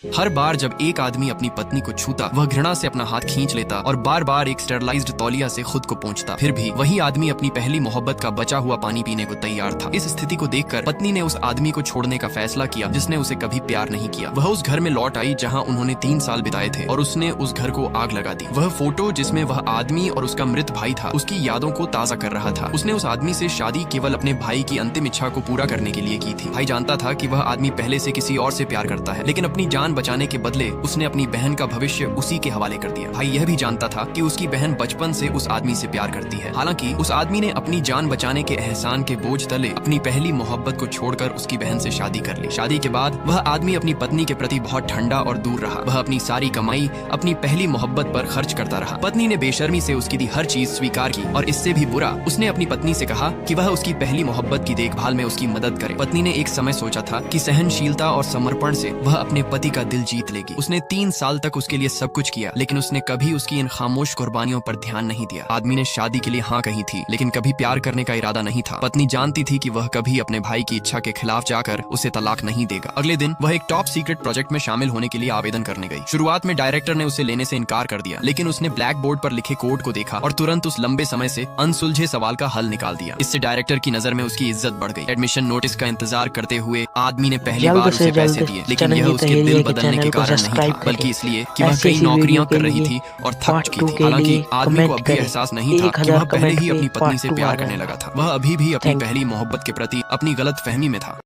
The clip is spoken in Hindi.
हर बार जब एक आदमी अपनी पत्नी को छूता, वह घृणा से अपना हाथ खींच लेता और बार बार एक स्टेरलाइज्ड तौलिया से खुद को पोंछता। फिर भी वही आदमी अपनी पहली मोहब्बत का बचा हुआ पानी पीने को तैयार था। इस स्थिति को देखकर पत्नी ने उस आदमी को छोड़ने का फैसला किया जिसने उसे कभी प्यार नहीं किया। वह उस घर में लौट आई जहाँ उन्होंने 3 साल बिताए थे और उसने उस घर को आग लगा दी। वह फोटो जिसमें वह आदमी और उसका मृत भाई था, उसकी यादों को ताजा कर रहा था। उसने उस आदमी से शादी केवल अपने भाई की अंतिम इच्छा को पूरा करने के लिए की थी। भाई जानता था कि वह आदमी पहले से किसी और से प्यार करता है, लेकिन अपनी जान बचाने के बदले उसने अपनी बहन का भविष्य उसी के हवाले कर दिया। भाई यह भी जानता था कि उसकी बहन बचपन से उस आदमी से प्यार करती है। हालांकि उस आदमी ने अपनी जान बचाने के एहसान के बोझ तले अपनी पहली मोहब्बत को छोड़कर उसकी बहन से शादी कर ली। शादी के बाद वह आदमी अपनी पत्नी के प्रति बहुत ठंडा और दूर रहा। वह अपनी सारी कमाई अपनी पहली मोहब्बत पर खर्च करता रहा। पत्नी ने बेशर्मी से उसकी दी हर चीज स्वीकार की और इससे भी बुरा, उसने अपनी पत्नी से कहा कि वह उसकी पहली मोहब्बत की देखभाल में उसकी मदद करे। पत्नी ने एक समय सोचा था कि सहनशीलता और समर्पण से वह अपने पति का दिल जीत लेगी। उसने 3 साल तक उसके लिए सब कुछ किया, लेकिन उसने कभी उसकी इन खामोश कुर्बानियों पर ध्यान नहीं दिया। आदमी ने शादी के लिए हाँ कही थी, लेकिन कभी प्यार करने का इरादा नहीं था। पत्नी जानती थी कि वह कभी अपने भाई की इच्छा के खिलाफ जाकर उसे तलाक नहीं देगा। अगले दिन वह एक टॉप सीक्रेट प्रोजेक्ट में शामिल होने के लिए आवेदन करने गई। शुरुआत में डायरेक्टर ने उसे लेने से इनकार कर दिया, लेकिन उसने ब्लैक बोर्ड पर लिखे कोड को देखा और तुरंत उस लंबे समय से अनसुलझे सवाल का हल निकाल दिया। इससे डायरेक्टर की नजर में उसकी इज्जत बढ़ गई। एडमिशन नोटिस का इंतजार करते हुए आदमी ने पहली बार उसे पैसे दिए, लेकिन यह उसके दिल बदलने के कारण नहीं था, बल्कि इसलिए कि वह कई नौकरियां कर रही थी और थक चुकी थी। हालांकि आदमी को अभी एहसास नहीं था कि वह पहले ही अपनी पत्नी से प्यार करने लगा था। वह अभी भी अपनी पहली मोहब्बत के प्रति अपनी गलत फहमी में था।